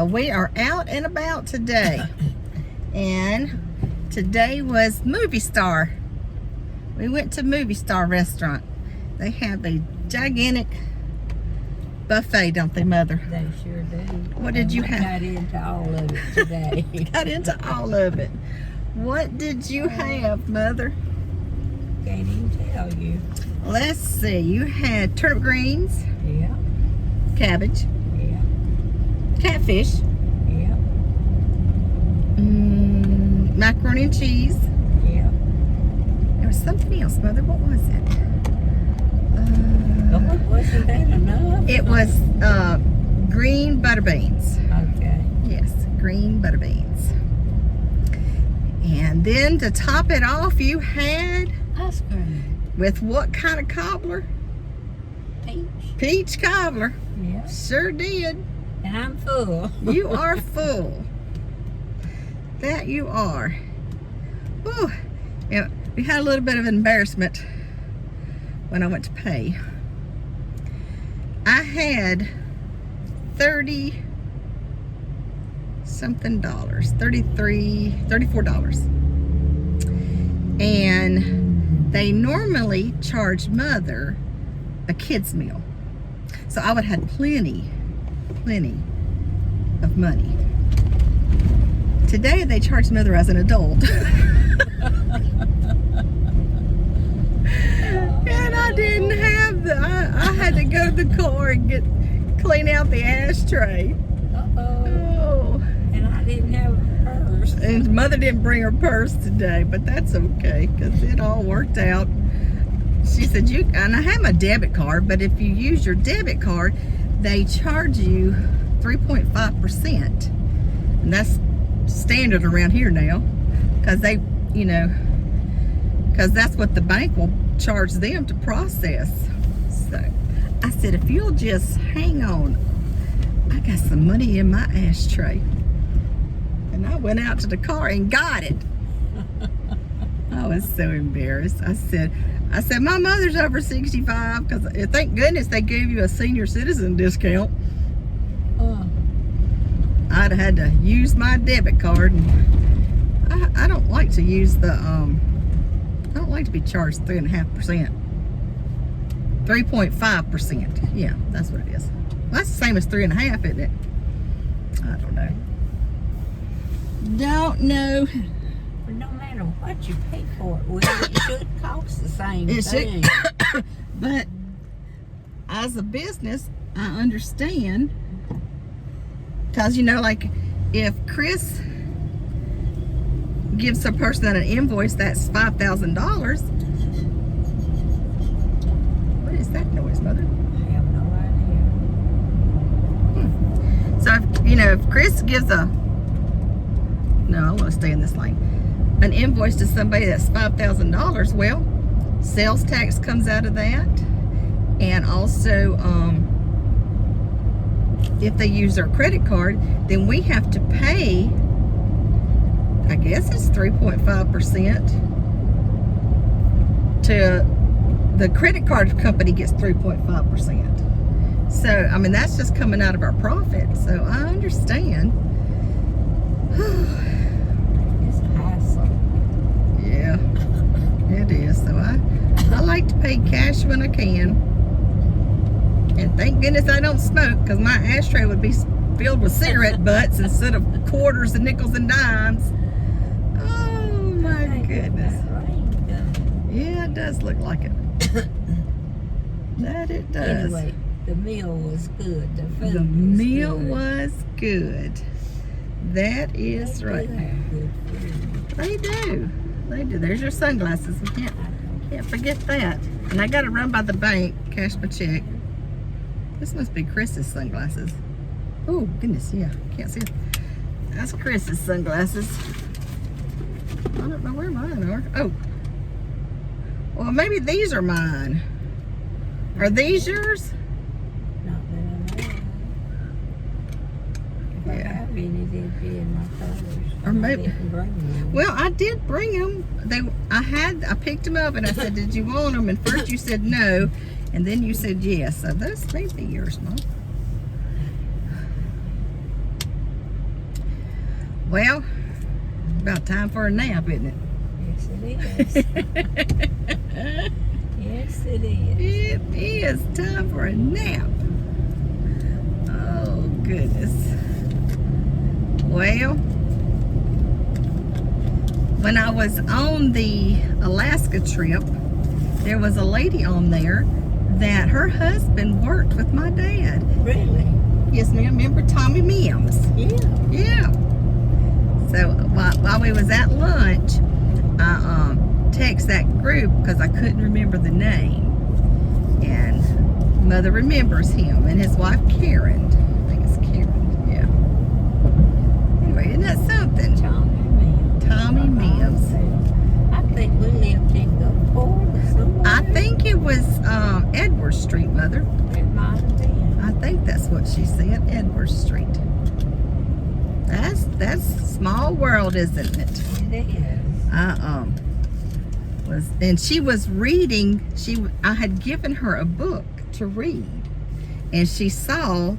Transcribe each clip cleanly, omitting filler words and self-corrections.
We are out and about today. And today was Movie Star. We went to Movie Star restaurant. They have a gigantic buffet, don't they, Mother? They sure do. What did you have? Got into all of it today. Got into all of it. What did you have, Mother? Can't even tell you. Let's see. You had turnip greens, Yeah, cabbage, yeah, catfish, yeah, macaroni and cheese. yeah. There was something else, Mother. What was it? Wasn't that enough? It was green butter beans. Okay. Yes, green butter beans. And then to top it off, you had Ice cream. with what kind of cobbler? Peach. Peach cobbler. Yeah. Sure did. And I'm full. You are full. That you are. Whew. Yeah, we had a little bit of embarrassment when I went to pay. I had $30 something dollars, $34. And they normally charge Mother a kid's meal. So I would have had plenty of money. Today they charged Mother as an adult. And I didn't have I had to go to the car and clean out the ashtray. Oh. And I didn't have a purse. And Mother didn't bring her purse today, but that's okay because it all worked out. She said, and I have my debit card, but if you use your debit card, they charge you 3.5%. And that's standard around here now because they, because that's what the bank will charge them to process. So I said, if you'll just hang on, I got some money in my ashtray. And I went out to the car and got it. I was so embarrassed. I said, my mother's over 65 because thank goodness they gave you a senior citizen discount. I'd have had to use my debit card, and I don't like to use the I don't like to be charged 3.5%. 3.5%. Yeah, that's what it is. Well, that's the same as 3.5, isn't it? I don't know. Don't know. But no matter what you pay for it, well, it should cost the same thing. But as a business, I understand. Because, like, if Chris gives a person an invoice that's $5,000. What is that noise, Mother? I have no idea. So, if Chris gives I want to stay in this lane. An invoice to somebody that's $5,000, well, sales tax comes out of that. And also, if they use their credit card, then we have to pay, I guess it's 3.5% to the credit card company gets 3.5%. So, that's just coming out of our profit. So I understand. It's a hassle. Yeah, it is. So I like to pay cash when I can. And thank goodness I don't smoke because my ashtray would be filled with cigarette butts instead of quarters and nickels and dimes. Oh my goodness. Yeah, it does look like it. That it does. Anyway, the meal was good. The food The was meal good. was good. That is They right. do have good food. They do. They do. There's your sunglasses. We can't forget that. And I got to run by the bank, cash my check. This must be Chris's sunglasses. Oh, goodness, yeah. Can't see it. That's Chris's sunglasses. I don't know where mine are. Oh. Well, maybe these are mine. Are these yours? Not that I know of. If I have any, they'd be in my clothes. Or maybe- I didn't bring them. Well, I did bring them. I picked them up and I said, did you want them? And first you said no. And then you said yes. So those may be yours, Mom. Well, about time for a nap, isn't it? Yes, it is. Yes, it is. It is time for a nap. Oh, goodness. Well, when I was on the Alaska trip, there was a lady on there that her husband worked with my dad. Really? Yes, ma'am. Remember Tommy Mims? Yeah. Yeah. So while we was at lunch, I text that group because I couldn't remember the name. And Mother remembers him and his wife Karen. I think it's Karen. Yeah. Anyway, isn't that something? Tommy Mims. I think we lived in Gulfport or somewhere. I think it was Edward Street, Mother. It might have been. I think that's what she said, Edward Street. That's small world, isn't it? It is. And she was reading. I had given her a book to read, and she saw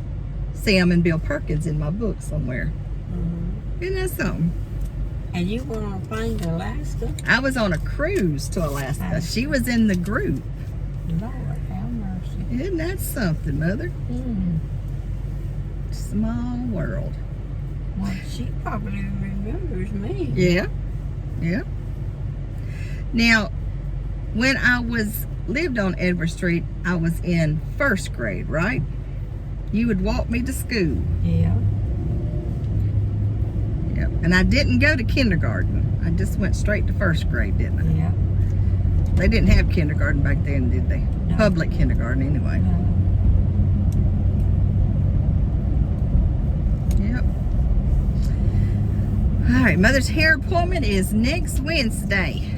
Sam and Bill Perkins in my book somewhere. Mm-hmm. Isn't that something? And you were on a plane to Alaska? I was on a cruise to Alaska. She was in the group. Lord, have mercy. Isn't that something, Mother? Mm. Small world. Well, she probably remembers me. Yeah. Yeah. Now, when I lived on Edward Street, I was in first grade, right? You would walk me to school. Yeah. Yep. And I didn't go to kindergarten. I just went straight to first grade, didn't I? Yeah. They didn't have kindergarten back then, did they? No. Public kindergarten, anyway. Yep. All right, Mother's hair appointment is next Wednesday.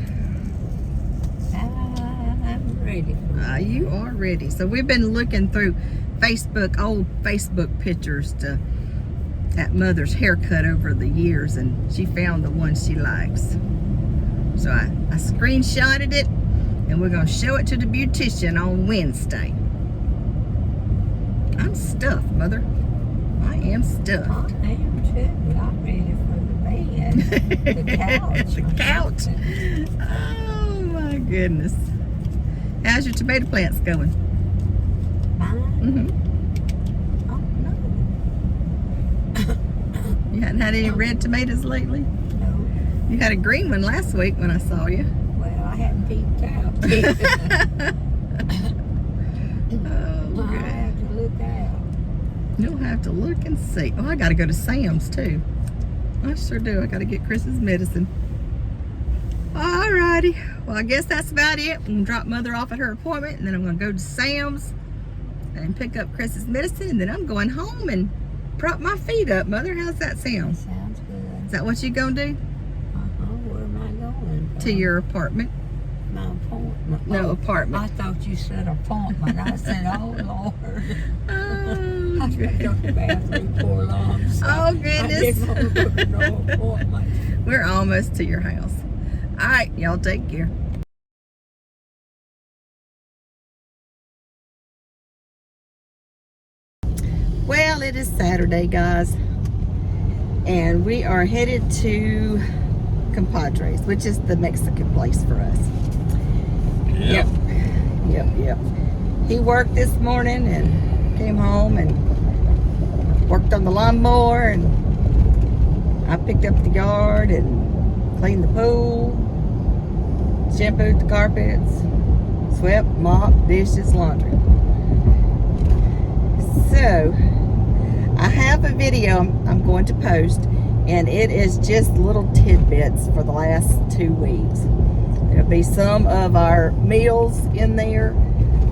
I'm ready. You are ready. So we've been looking through old Facebook pictures at Mother's haircut over the years, and she found the one she likes. So I screenshotted it, and we're going to show it to the beautician on Wednesday. I'm stuffed, Mother. I am stuffed. I am too. I'm ready for the bed. The couch. The couch. Oh my goodness. How's your tomato plants going? Mine? Oh, no. You hadn't had any red tomatoes lately? No. You had a green one last week when I saw you. Well, I hadn't peeked out. Oh, I good. have to look out. You'll have to look and see. Oh, I got to go to Sam's too. I sure do. I got to get Chris's medicine. Alrighty. Well, I guess that's about it. I'm going to drop Mother off at her appointment, and then I'm going to go to Sam's and pick up Chris's medicine, and then I'm going home and prop my feet up. Mother, how's that sound? Sounds good. Is that what you going to do? Where am I going? To your apartment? My appointment. No, apartment. I thought you said appointment. I said, oh, Lord. Oh, I gotta go to the bathroom for long. So Oh, goodness. I didn't want to go to no appointment. We're almost to your house. All right, y'all take care. Well, it is Saturday, guys, and we are headed to Compadres, which is the Mexican place for us. Yep. He worked this morning and came home and worked on the lawnmower, and I picked up the yard and cleaned the pool, shampooed the carpets, swept, mopped, dishes, laundry. So I have a video I'm going to post, and it is just little tidbits for the last 2 weeks. There'll be some of our meals in there,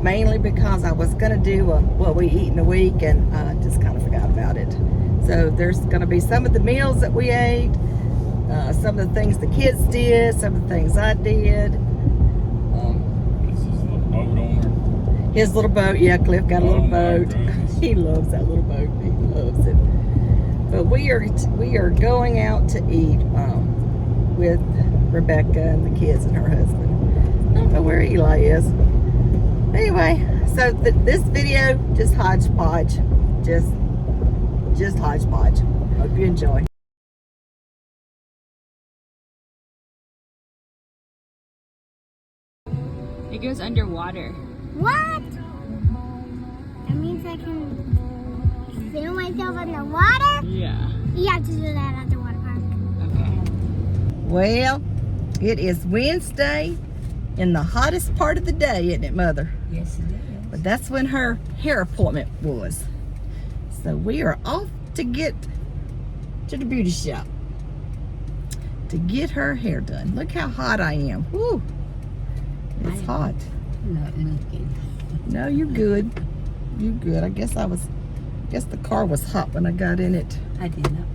mainly because I was going to do what we eat in a week, and I just kind of forgot about it. So there's going to be some of the meals that we ate, some of the things the kids did, some of the things I did. This is a little boat on His little boat, yeah, Cliff got a there. little Oh, my boat. goodness. He loves that little boat. He loves it. But we are going out to eat with Rebecca and the kids and her husband. I don't know where Eli is. Anyway, so this video, just hodgepodge. Just hodgepodge. Hope you enjoy. It goes underwater. What? That means I can feel myself in the water? Yeah. You have to do that at the water park. Okay. Well, it is Wednesday in the hottest part of the day, isn't it, Mother? Yes, it is. But that's when her hair appointment was. So we are off to get to the beauty shop to get her hair done. Look how hot I am. Woo! It's hot. Not looking. No, you're good. You good. I guess the car was hot when I got in it. I did not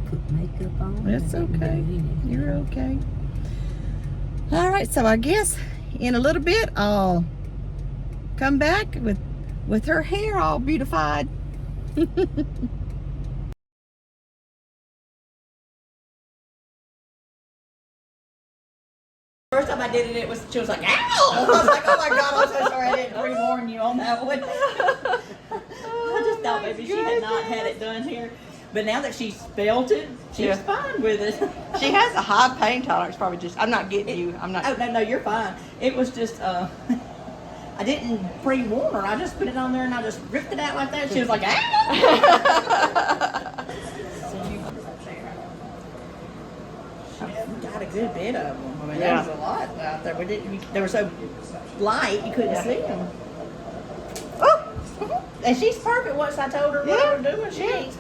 put makeup on. It's I didn't do okay. anything. You're okay. All right, so I guess in a little bit I'll come back with her hair all beautified. First time I did it, she was like, ow! I was like, oh my God, I'm so sorry I didn't pre-warn you on that one. I just thought maybe she had not had it done here. But now that she's felt it, she's fine with it. She has a high pain tolerance, probably just, I'm not getting you, I'm not. Oh, no, you're fine. It was just, I didn't pre-warn her. I just put it on there and I just ripped it out like that. She was like, ah! Got a good bit of them. I mean, there was a lot out there. They were so light, you couldn't see them. Oh! And she's perfect once I told her what I was doing. She ain't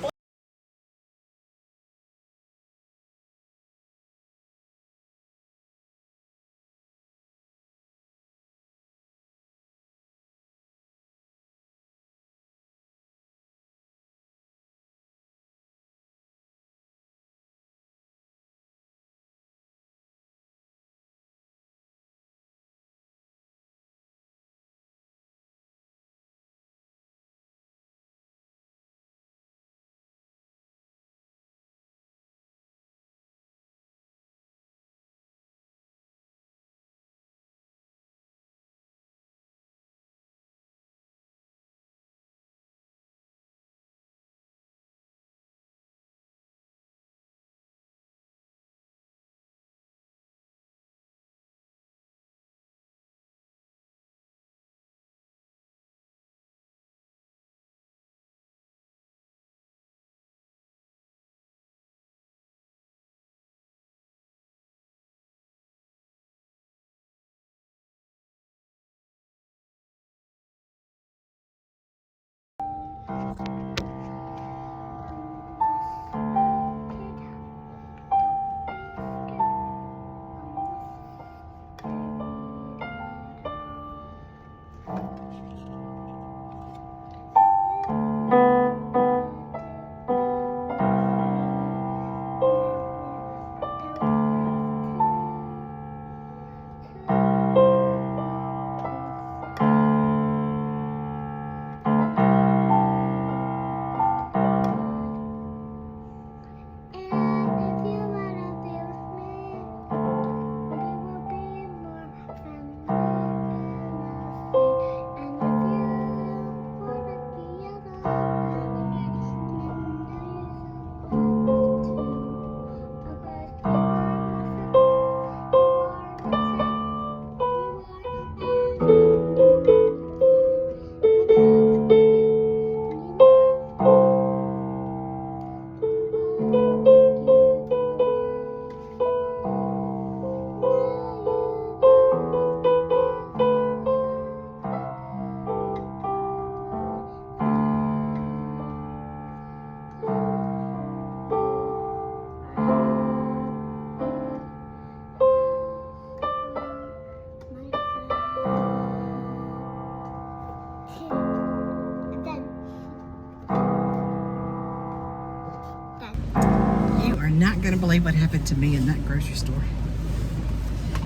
not going to believe what happened to me in that grocery store.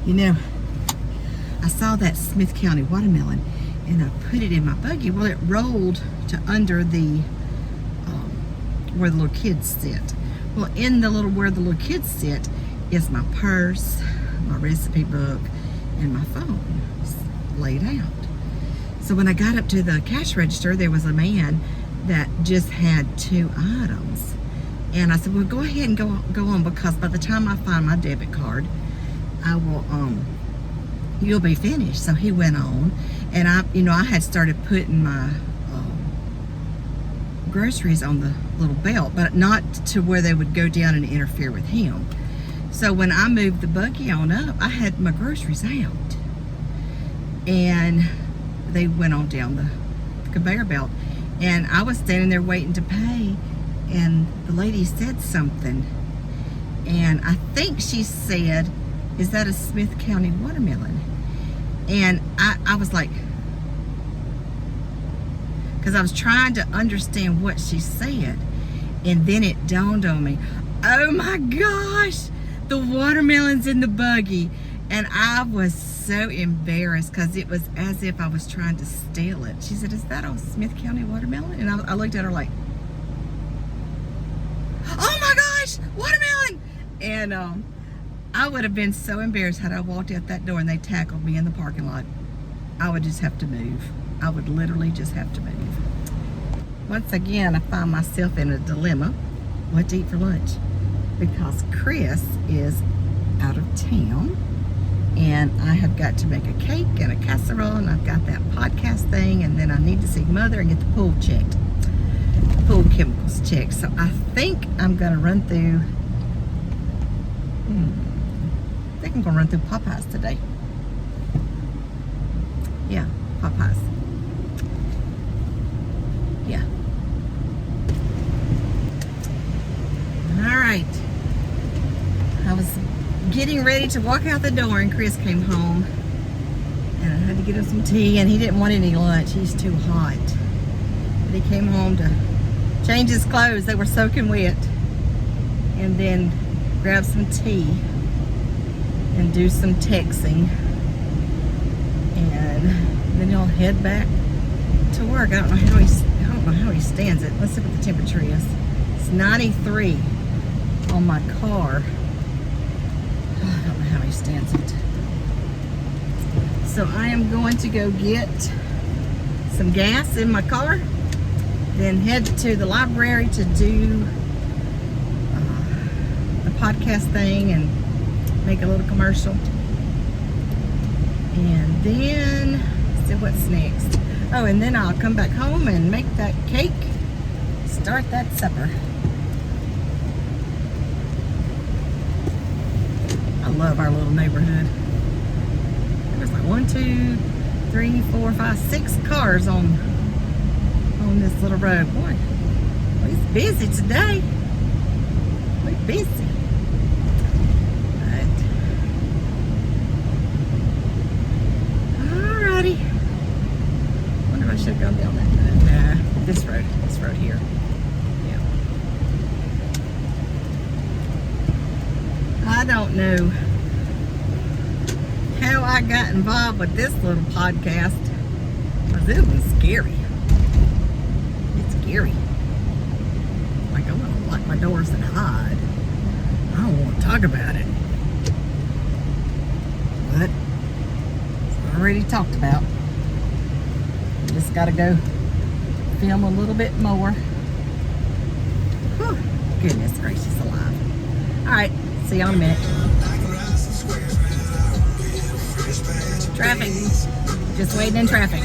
You know, I saw that Smith County watermelon and I put it in my buggy. Well, it rolled to under the where the little kids sit. Well, in the where the little kids sit is my purse, my recipe book, and my phone laid out. So when I got up to the cash register, there was a man that just had 2 items. And I said, well, go ahead and go on, because by the time I find my debit card, I will you'll be finished. So he went on, and I had started putting my groceries on the little belt, but not to where they would go down and interfere with him. So when I moved the buggy on up, I had my groceries out, and they went on down the conveyor belt, and I was standing there waiting to pay, and the lady said something, and I think she said, "Is that a Smith County watermelon?" And I was like, because I was trying to understand what she said, and then it dawned on me, oh my gosh, the watermelon's in the buggy. And I was so embarrassed because it was as if I was trying to steal it. She said, "Is that a Smith County watermelon?" And I looked at her like, oh my gosh, watermelon. And I would have been so embarrassed had I walked out that door and they tackled me in the parking lot. I would just have to move. I would literally just have to move. Once again, I find myself in a dilemma. What to eat for lunch? Because Chris is out of town, and I have got to make a cake and a casserole, and I've got that podcast thing, and then I need to see Mother and get the pool checked. Pool chemicals checked. So I think I'm going to run through, I think I'm going to run through Popeyes today. Yeah, Popeyes. Yeah. All right. I was getting ready to walk out the door, and Chris came home, and I had to get him some tea, and he didn't want any lunch. He's too hot. But he came home to change his clothes. They were soaking wet. And then grab some tea and do some texting. And then he'll head back to work. I don't know how he stands it. Let's see what the temperature is. It's 93 on my car. I don't know how he stands it. So I am going to go get some gas in my car, then head to the library to do the podcast thing and make a little commercial. And then see what's next. Oh, and then I'll come back home and make that cake, start that supper. I love our little neighborhood. There's like 1, 2, 3, 4, 5, 6 cars on this little road. Boy, it's busy today. We're busy. But, alrighty. Wonder if I should have gone down that road. Nah, this road here. Yeah. I don't know how I got involved with this little podcast, because it was scary. It's scary. Like, I want to lock my doors and hide. I don't want to talk about it. But it's already talked about. We just got to go film a little bit more. Whew, goodness gracious alive. All right, see y'all in a minute. Traffic. Just waiting in traffic.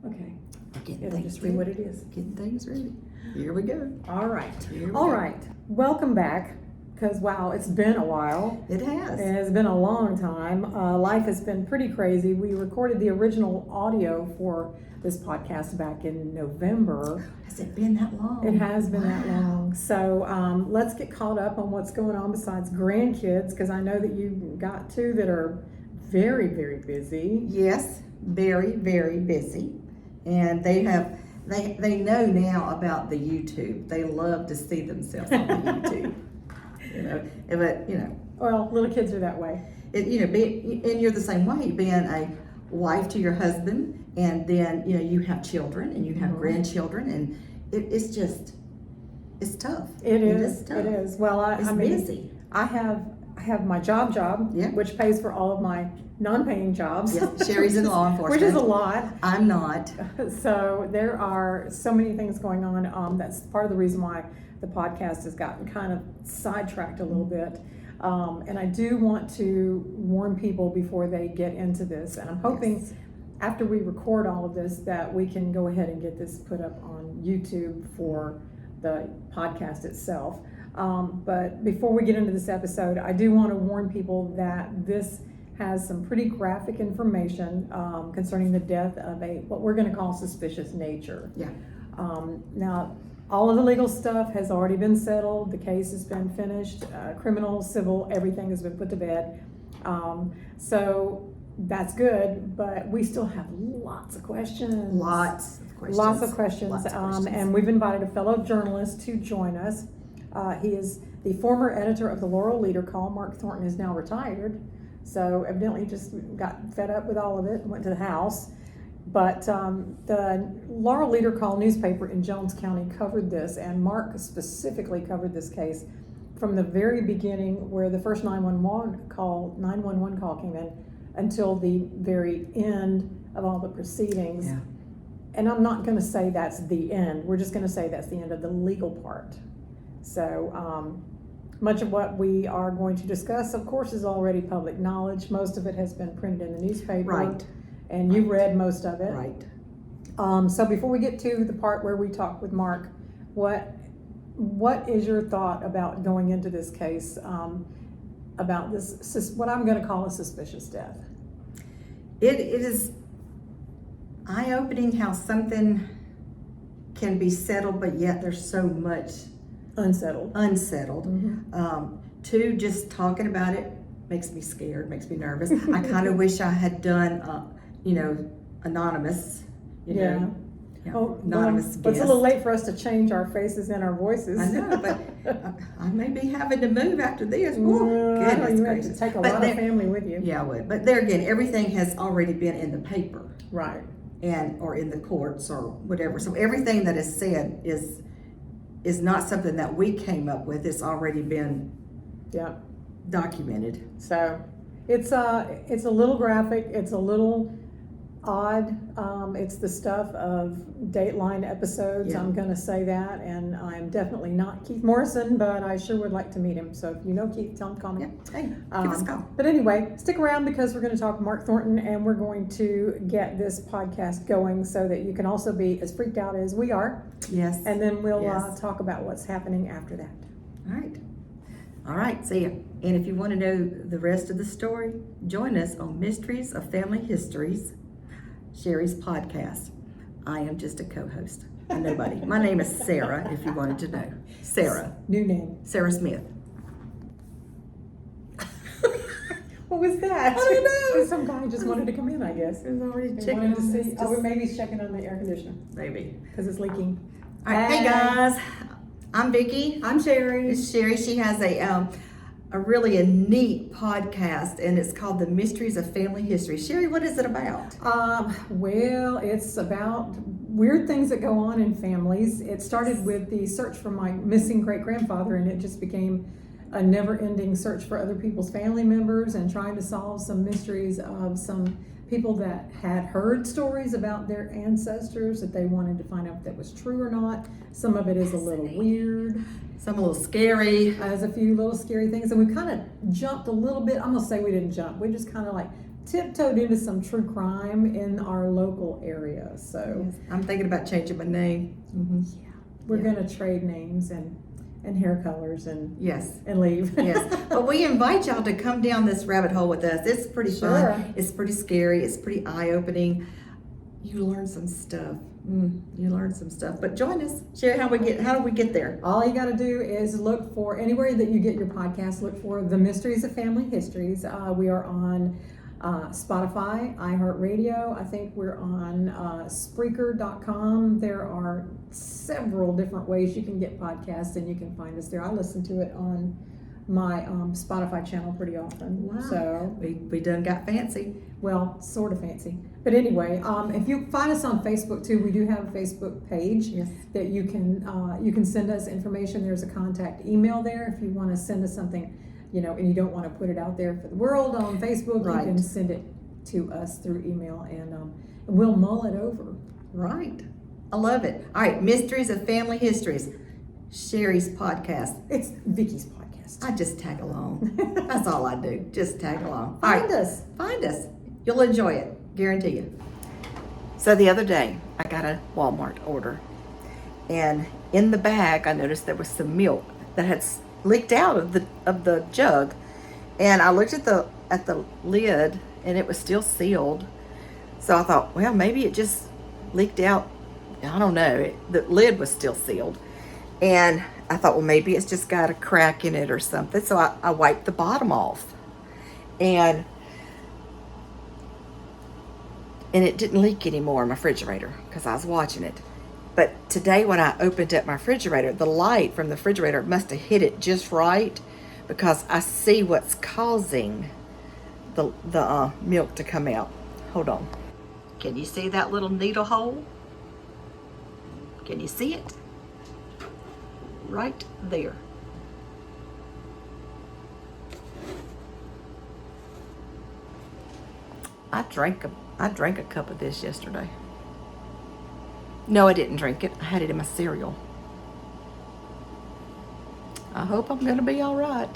Okay, Getting it'll things just be ready. what it is. Getting things ready. Here we go. All right, Here we all go. right. Welcome back, because wow, it's been a while. It has. And it's been a long time. Life has been pretty crazy. We recorded the original audio for this podcast back in November. Has it been that long? It has been that Wow. long. So let's get caught up on what's going on besides grandkids, because I know that you got two that are very, very busy. Yes, very, very busy. And they know now about the YouTube. They love to see themselves on the YouTube. But Well, little kids are that way. and you're the same way, being a wife to your husband, and then you have children and you have Mhm. grandchildren, and it's just, it's tough. It is is. tough. It is. Well, It's I mean, busy. I have have my job, Yeah. which pays for all of my non-paying jobs. Yeah, Sherry's in law enforcement. Which is a lot. I'm not. So there are so many things going on. That's part of the reason why the podcast has gotten kind of sidetracked a little bit. And I do want to warn people before they get into this. And I'm hoping Yes. after we record all of this that we can go ahead and get this put up on YouTube for the podcast itself. But before we get into this episode, I do want to warn people that this has some pretty graphic information concerning the death of what we're going to call suspicious nature. Yeah. Now, all of the legal stuff has already been settled. The case has been finished. Criminal, civil, everything has been put to bed. So that's good, but we still have lots of questions. Lots of questions. Lots of questions. Lots of questions. And we've invited a fellow journalist to join us. He is the former editor of the Laurel Leader Call. Mark Thornton is now retired. So evidently he just got fed up with all of it and went to the house. But the Laurel Leader Call newspaper in Jones County covered this, and Mark specifically covered this case from the very beginning, where the first 911 call came in, until the very end of all the proceedings. Yeah. And I'm not going to say that's the end. We're just going to say that's the end of the legal part. So much of what we are going to discuss, of course, is already public knowledge. Most of it has been printed in the newspaper. Right. And you've read most of it. Right. So before we get to the part where we talk with Mark, what is your thought about going into this case, about this, what I'm going to call a suspicious death? It is eye-opening how something can be settled, but yet there's so much Unsettled. unsettled. Two, just talking about it makes me scared, makes me nervous. I kind of wish I had done, anonymous, Yeah. anonymous Well, it's a little late for us to change our faces and our voices. I know, but I may be having to move after this. Well, Woo, I know goodness you have gracious. to take a But lot there- of family with you. Yeah, I would. But there again, everything has already been in the paper Right. or in the courts or whatever. So everything that is said is not something that we came up with. It's already been Yeah. documented. So it's a little graphic. It's a little odd. It's the stuff of Dateline episodes. Yeah. I'm going to say that, and I'm definitely not Keith Morrison, but I sure would like to meet him. So if you know Keith, tell him to call me. Yeah. Hey, give us a call. But anyway, stick around because we're going to talk to Mark Thornton, and we're going to get this podcast going so that you can also be as freaked out as we are. Yes. And then we'll Yes. talk about what's happening after that. All right. All right, see ya. And if you want to know the rest of the story, join us on Mysteries of Family Histories, Sherry's podcast. I am just a co-host, a nobody. My name is Sarah, if you wanted to know. Sarah. New name. Sarah Smith. What was that? I don't know. Some guy just wanted to come in, I guess. It was already He checking wanted to on see. this. Oh, maybe he's checking on the air conditioner Maybe. because it's leaking. All right, hey guys. I'm Vicki. I'm Sherry. It's Sherry. She has a really neat podcast, and it's called The Mysteries of Family History. Sherry, what is it about? Well, it's about weird things that go on in families. It started with the search for my missing great-grandfather, and it just became a never-ending search for other people's family members and trying to solve some mysteries of some people that had heard stories about their ancestors that they wanted to find out if that was true or not. Some of it is a little weird. Some a little scary. There's a few little scary things, and we kind of jumped a little bit. I'm gonna say we didn't jump. We just kind of like tiptoed into some true crime in our local area. So I'm thinking about changing my name. yeah, we're Yeah. gonna trade names and hair colors and Yes. leave. Yes. But we invite y'all to come down this rabbit hole with us. It's pretty Sure. fun. It's pretty scary. It's pretty eye-opening. You learn some stuff. You learn some stuff. But join us. Sherry, how do we get there? All you got to do is look for anywhere that you get your podcast. Look for The Mysteries of Family Histories. We are on Spotify, iHeartRadio. I think we're on Spreaker.com. There are several different ways you can get podcasts, and you can find us there. I listen to it on my Spotify channel pretty often. Wow. So, We done got fancy. well, sort of fancy. But anyway, if you find us on Facebook too, we do have a Facebook page Yes. that you can send us information. There's a contact email there if you want to send us something and you don't want to put it out there for the world on Facebook, Right. you can send it to us through email, and we'll mull it over. Right. I love it. All right, Mysteries of Family Histories. Sherry's podcast. It's Vicky's podcast. I just tag along. That's all I do. Just tag along. All right. Find us. Find us. You'll enjoy it. Guarantee you. So the other day, I got a Walmart order. And in the bag, I noticed there was some milk that had leaked out of the jug. And I looked at the lid, and it was still sealed. So I thought, well, maybe it just leaked out. I don't know. The lid was still sealed. And I thought, well, maybe it's just got a crack in it or something. So I wiped the bottom off. And it didn't leak anymore in my refrigerator because I was watching it. But today when I opened up my refrigerator, the light from the refrigerator must have hit it just right, because I see what's causing the milk to come out. Hold on. Can you see that little needle hole? Can you see it? Right there. I drank a cup of this yesterday. No, I didn't drink it. I had it in my cereal. I hope I'm gonna be all right.